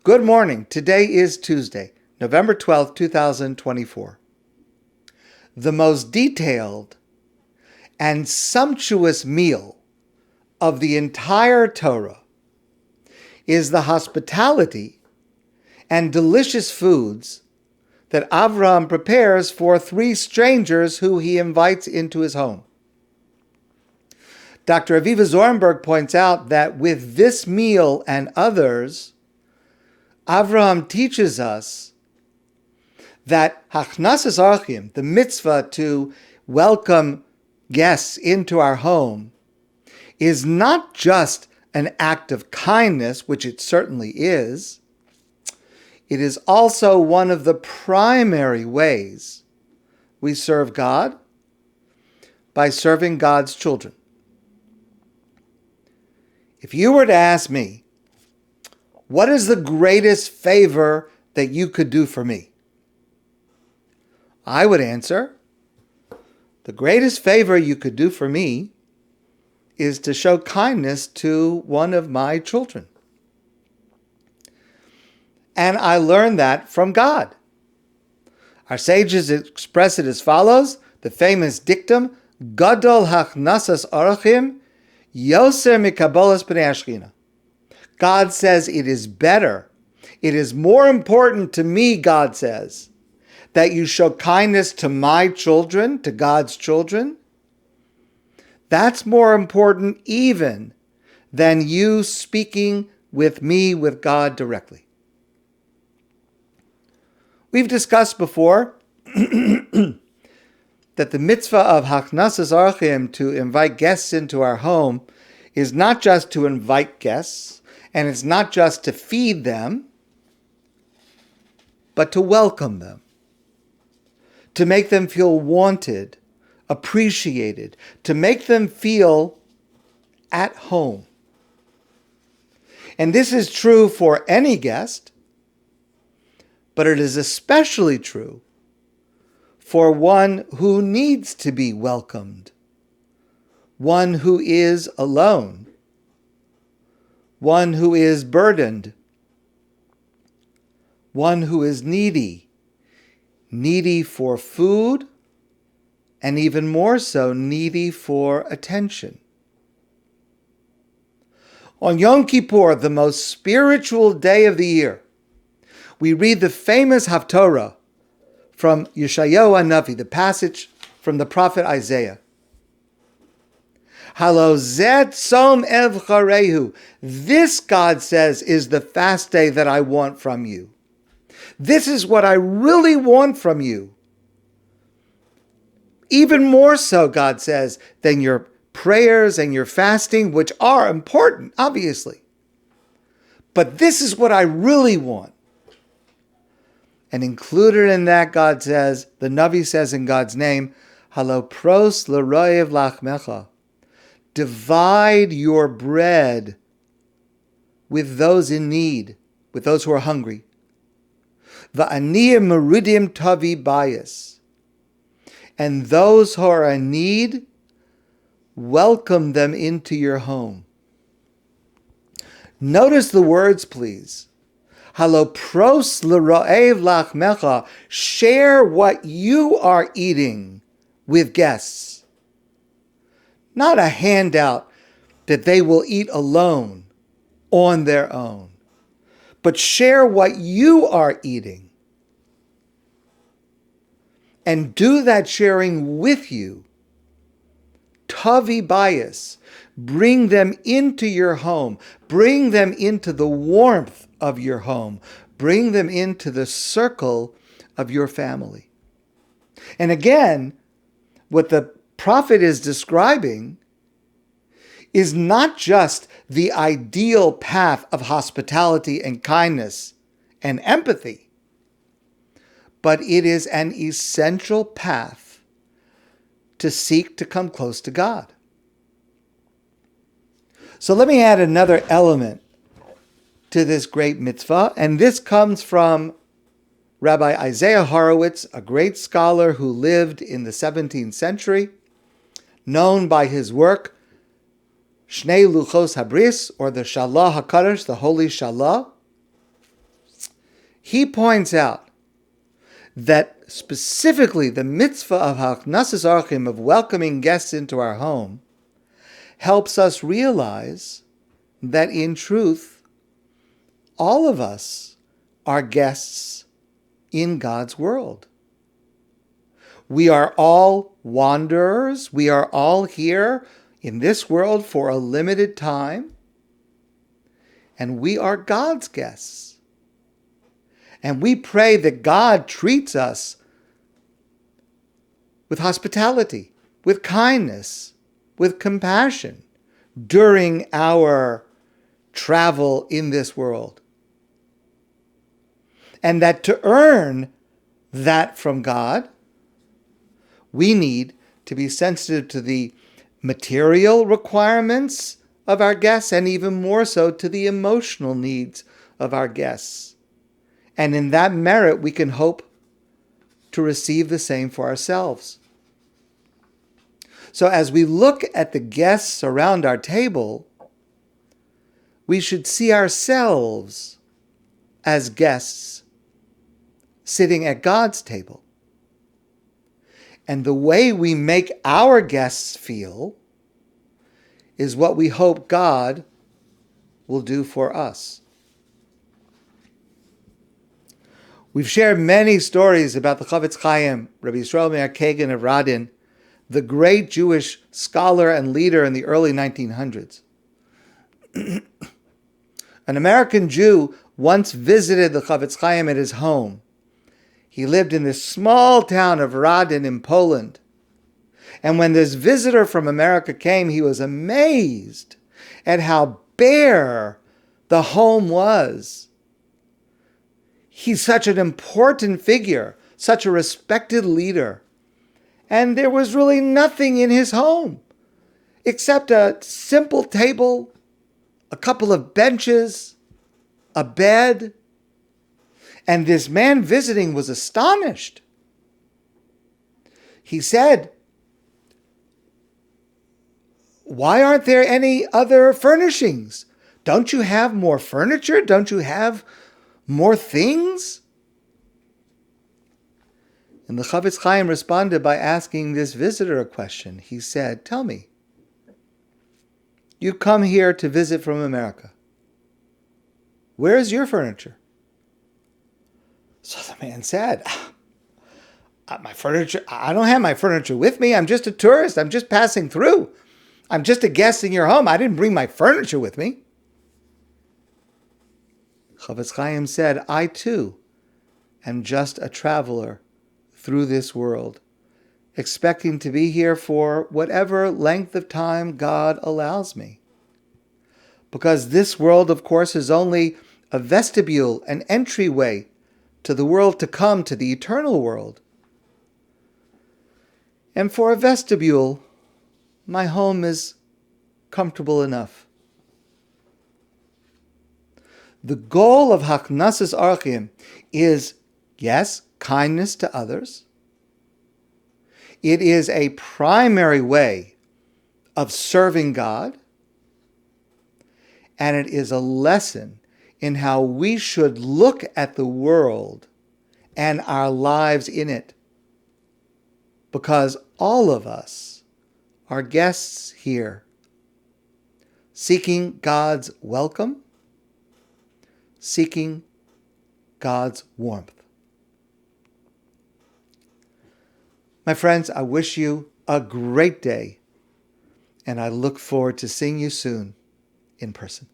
Good morning. Today is Tuesday, November 12th, 2024. The most detailed and sumptuous meal of the entire Torah is the hospitality and delicious foods that Avraham prepares for 3 strangers who he invites into his home. Dr. Aviva Zornberg points out that with this meal and others, Avraham teaches us that hachnasas orchim, the mitzvah to welcome guests into our home, is not just an act of kindness, which it certainly is. It is also one of the primary ways we serve God, by serving God's children. If you were to ask me, what is the greatest favor that you could do for me? I would answer, the greatest favor you could do for me is to show kindness to one of my children. And I learned that from God. Our sages express it as follows, the famous dictum, Gadol hachnasas orchim, yoser mikabolas b'nei Ashchina. God says it is better, it is more important to me, God says, that you show kindness to my children, to God's children. That's more important even than you speaking with me, with God directly. We've discussed before that the mitzvah of hachnasas orchim, to invite guests into our home, is not just to invite guests, and it's not just to feed them, but to welcome them, to make them feel wanted, appreciated, to make them feel at home. And this is true for any guest, but it is especially true for one who needs to be welcomed, one who is alone, one who is burdened, one who is needy for food, and even more so, needy for attention. On Yom Kippur, the most spiritual day of the year, we read the famous Haftorah from Yeshayahu HaNavi, the passage from the prophet Isaiah. Halo zet som evcharehu. This, God says, is the fast day that I want from you. This is what I really want from you. Even more so, God says, than your prayers and your fasting, which are important, obviously. But this is what I really want. And included in that, God says, the Navi says in God's name, Halo pros l'royev lachmecha. Divide your bread with those in need, with those who are hungry. Va'aniyim meridim tavi bayis. And those who are in need, welcome them into your home. Notice the words, please. Halo pros l'ro'ev lachmecha. Share what you are eating with guests. Not a handout that they will eat alone, on their own, but share what you are eating. And do that sharing with you. Tavi bias. Bring them into your home. Bring them into the warmth of your home. Bring them into the circle of your family. And again, what the prophet is describing is not just the ideal path of hospitality and kindness and empathy, but it is an essential path to seek to come close to God. So let me add another element to this great mitzvah, and this comes from Rabbi Isaiah Horowitz, a great scholar who lived in the 17th century, known by his work, Shnei Luchos Habris, or the Shalah HaKadosh, the Holy Shalah. he points out that specifically the mitzvah of haknasas orchim, of welcoming guests into our home, helps us realize that in truth, all of us are guests in God's world. We are all wanderers. We are all here in this world for a limited time. And we are God's guests. And we pray that God treats us with hospitality, with kindness, with compassion during our travel in this world. And that to earn that from God, we need to be sensitive to the material requirements of our guests, and even more so to the emotional needs of our guests. And in that merit, we can hope to receive the same for ourselves. So as we look at the guests around our table, we should see ourselves as guests sitting at God's table. And the way we make our guests feel is what we hope God will do for us. We've shared many stories about the Chofetz Chaim, Rabbi Yisrael Meir Kagan of Radin, the great Jewish scholar and leader in the early 1900s. An American Jew once visited the Chofetz Chaim at his home. He lived in this small town of Radin in Poland. And when this visitor from America came, he was amazed at how bare the home was. He's such an important figure, such a respected leader. And there was really nothing in his home except a simple table, a couple of benches, a bed. And this man visiting was astonished. He said, "Why aren't there any other furnishings? Don't you have more furniture? Don't you have more things?" And the Chofetz Chaim responded by asking this visitor a question. He said, "Tell me, you come here to visit from America. Where is your furniture?" So the man said, "My furniture, I don't have my furniture with me. I'm just a tourist. I'm just passing through. I'm just a guest in your home. I didn't bring my furniture with me." Chofetz Chaim said, "I too am just a traveler through this world, expecting to be here for whatever length of time God allows me. Because this world, of course, is only a vestibule, an entryway to the world to come, to the eternal world. And for a vestibule, my home is comfortable enough." The goal of Haknasas Orchim is, yes, kindness to others. It is a primary way of serving God. And it is a lesson in how we should look at the world and our lives in it. Because all of us are guests here, seeking God's welcome, seeking God's warmth. My friends, I wish you a great day, and I look forward to seeing you soon in person.